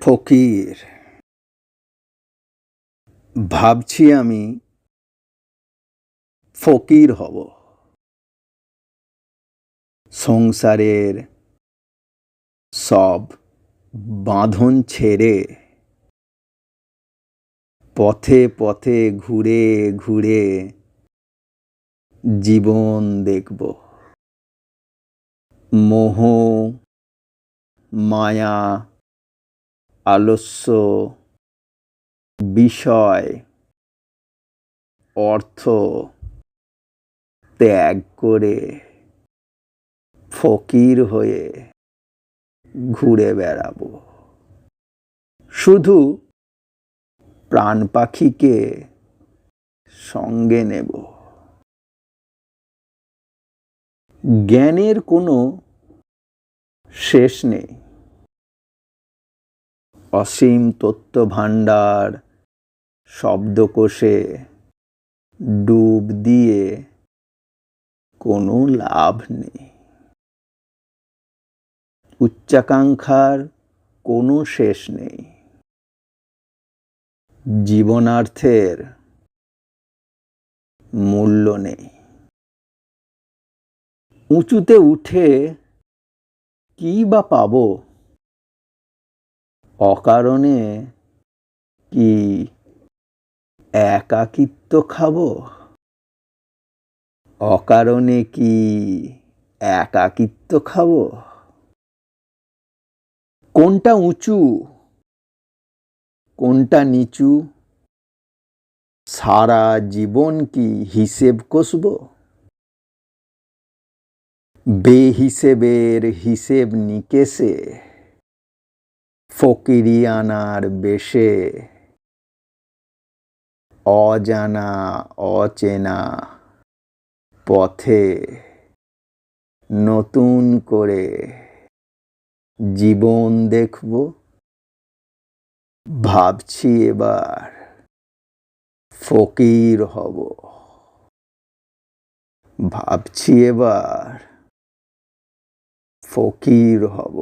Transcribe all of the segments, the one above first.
ফকির। ভাবছি আমি ফকির হব। সংসারের সব বাঁধন ছেড়ে পথে পথে ঘুরে ঘুরে জীবন দেখব। মোহ, মায়া, আলস্য, বিষয়, অর্থ ত্যাগ করে ফকির হয়ে ঘুরে বেড়াবো। শুধু প্রাণ পাখিকে সঙ্গে নেব। জ্ঞানের কোনো শেষ নেই। অসীম তত্ত্ব ভাণ্ডার শব্দকোষে ডুব দিয়ে কোনো লাভ নেই। উচ্চাকাঙ্ক্ষার কোনো শেষ নেই। জীবনার্থের মূল্য নেই। উঁচুতে উঠে কি বা পাবো? অকারণে কি একাকিত্ব খাবো? অকারণে কি একাকিত্ব খাবো? কোনটা উঁচু কোনটা নিচু সারা জীবন কি হিসেব কষবো? বেহিসেবের হিসেব নিকেশে ফকিরিয়ানার বেশে অজানা অচেনা পথে নতুন করে জীবন দেখব। ভাবছি এবার ফকির হব। ভাবছি এবার ফকির হব।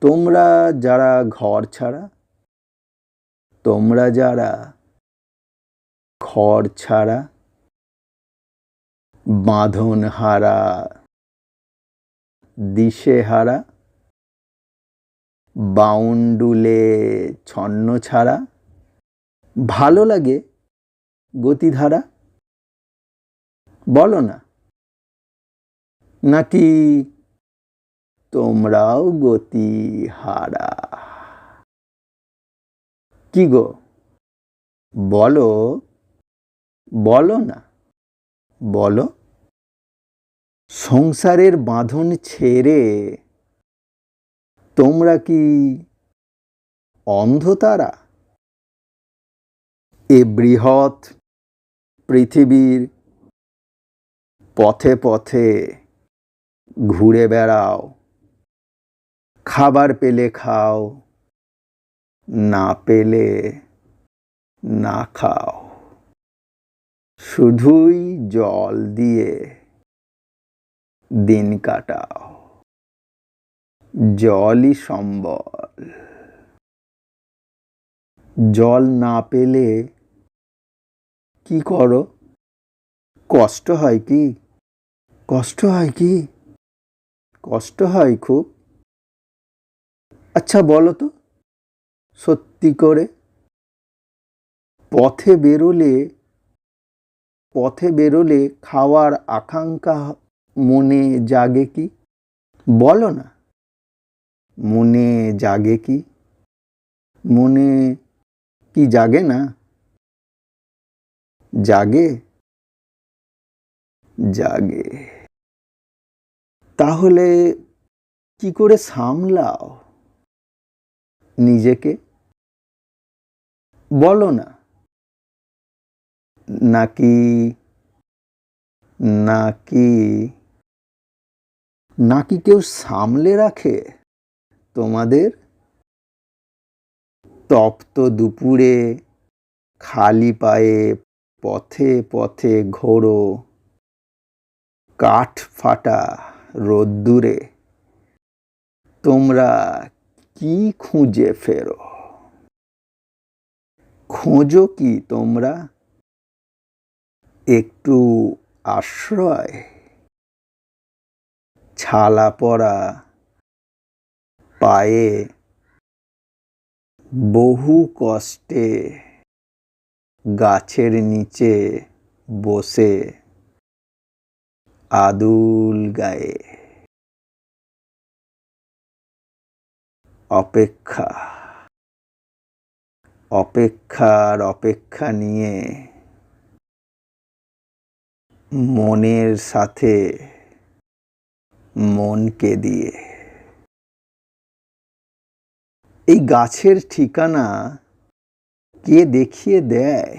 তোমরা যারা ঘর ছাড়া, তোমরা যারা ঘর ছাড়া, বাঁধন হারা, দিশেহারা, বাউন্ডুলে ছন্ন ছাড়া, ভালো লাগে গতিধারা? বলো না, নাকি তোমরাও গতি হারা? কি গো বলো, বলো না, বলো। সংসারের বাঁধন ছেড়ে তোমরা কি অন্ধ তারা? এ বৃহৎ পৃথিবীর পথে পথে ঘুরে বেড়াও। খাবার পেলে খাও, না পেলে না খাও। শুধুই জল দিয়ে দিন কাটাও। জলই সম্বল। জল না পেলে কি করো? কষ্ট হয় কি? কষ্ট হয় কি? কষ্ট হয় খুব? আচ্ছা বলো তো সত্যি করে, পথে বেরোলে খাওয়ার আকাঙ্ক্ষা মনে জাগে কি? বলো না, মনে জাগে কি? মনে কি জাগে না? জাগে, জাগে। তাহলে কি করে সামলাও নিজেকে? বলো না, নাকি নাকি নাকি কেউ সামলে রাখে তোমাদের? তপ্ত দুপুরে খালি পায়ে পথে পথে ঘোরো, কাঠ ফাটা রোদ্দুরে তোমরা কি খুঁজে ফেরো? খোঁজো কি তোমরা একটু আশ্রয়? ছালা পড়া পায়ে বহু কষ্টে গাছের নিচে বসে আদুল গায়ে অপেক্ষা অপেক্ষার অপেক্ষা নিয়ে মনের সাথে মনকে দিয়ে। এই গাছের ঠিকানা কে দেখিয়ে দেয়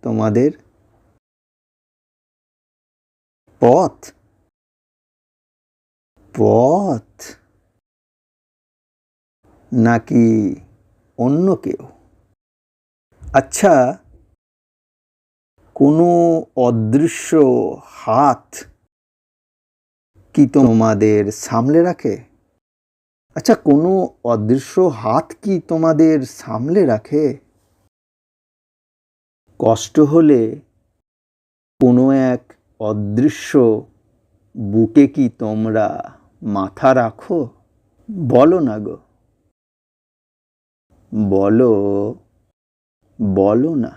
তোমাদের? পথ পথ নাকি অন্য কেউ? আচ্ছা, কোনো অদৃশ্য হাত কি তোমাদের সামলে রাখে? আচ্ছা, কোনো অদৃশ্য হাত কি তোমাদের সামলে রাখে? কষ্ট হলে কোনো এক অদৃশ্য বুকে কি তোমরা মাথা রাখো? বলো না গো, বলো, বলো না।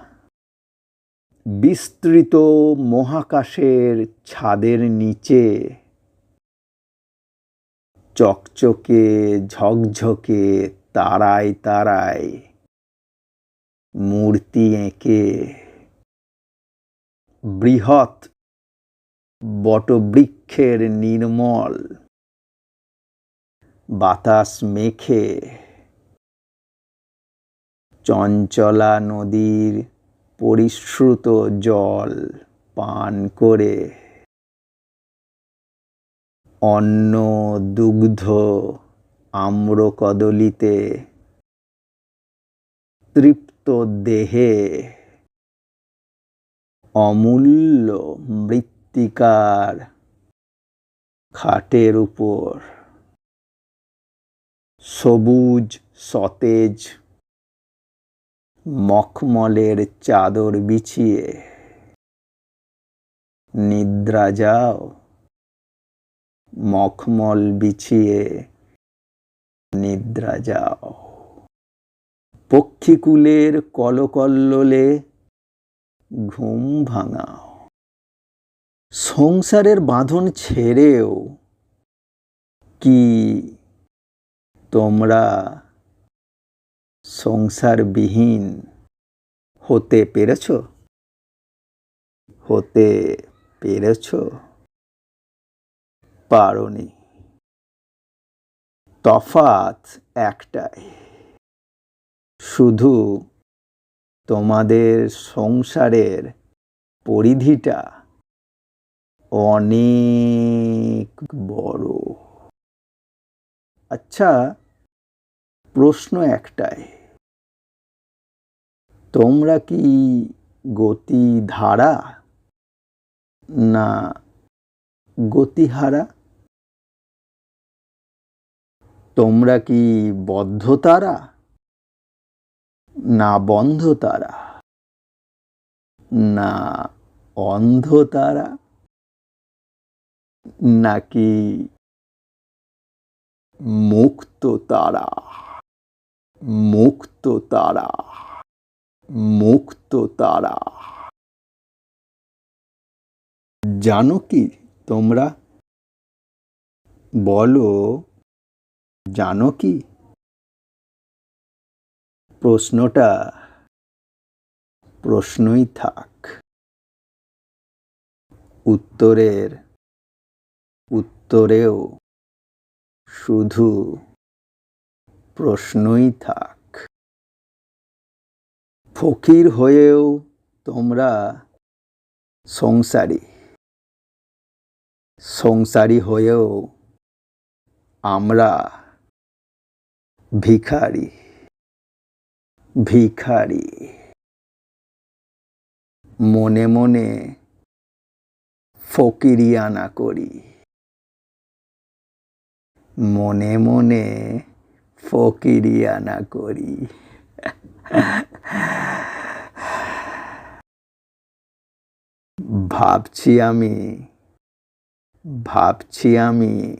বিস্তৃত মহাকাশের ছাদের নিচে চকচকে ঝকঝকে তারায় তারায় মূর্তি এঁকে বৃহৎ বটবৃক্ষের নির্মল বাতাস মেখে চঞ্চলা নদীর পরিশ্রুত জল পান করে অন্ন দুগ্ধ আম্র কদলিতে তৃপ্ত দেহে অমূল্য মৃত্তিকার খাটের উপর সবুজ সতেজ মখমলের চাদর বিছিয়ে নিদ্রা যাও, মখমল বিছিয়ে নিদ্রা যাও। পক্ষীকুলের কলকল্লোলে ঘুম ভাঙাও। সংসারের বাঁধন ছেড়েও কি তোমরা সংসারবিহীন হতে পেরেছ? হতে পেরেছ? পারোনি। তফাৎ একটাই, শুধু তোমাদের সংসারের পরিধিটা অনেক বড়। আচ্ছা, প্রশ্ন একটাই, তোমরা কি গতিধারা না গতিহারা? তোমরা কি বদ্ধতারা না বন্ধতারা না অন্ধতারা নাকি মুক্ত তারা? মুক্ত তারা, মুক্ত তারা। জানো কি তোমরা? বলো, জানো কি? প্রশ্নটা প্রশ্নই থাক, উত্তরের উত্তরেও শুধু প্রশ্নই থাক। ফকির হয়েও তোমরা সংসারী, সংসারী হয়েও আমরা ভিখারি, ভিখারি। মনে মনে ফকিরিয়ানা করি। মনে মনে ফকিরিয়ানা করি। ভাবছি আমি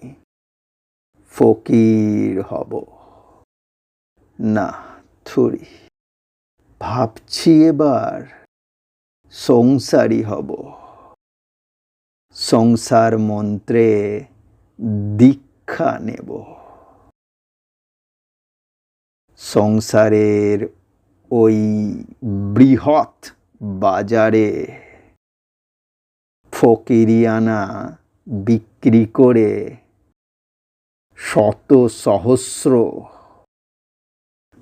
ফকির হব, না থুরি। ভাবছি এবার সংসারী হব, সংসার মন্ত্রে দীক্ষা নেব। সংসারের ওই বৃহৎ বাজারে ফকিরিয়ানা বিক্রি করে শত সহস্র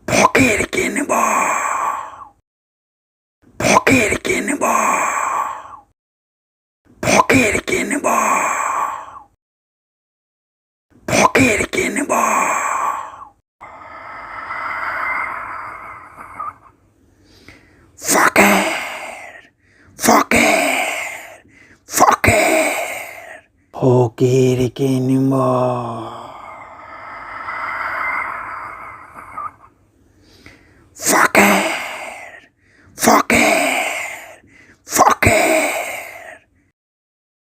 ফকির কিনব, ফকির কিনব, ফকির কিনব, ফকির কিনব। ফকির, ফকির, ফকির, ফকির কিনব।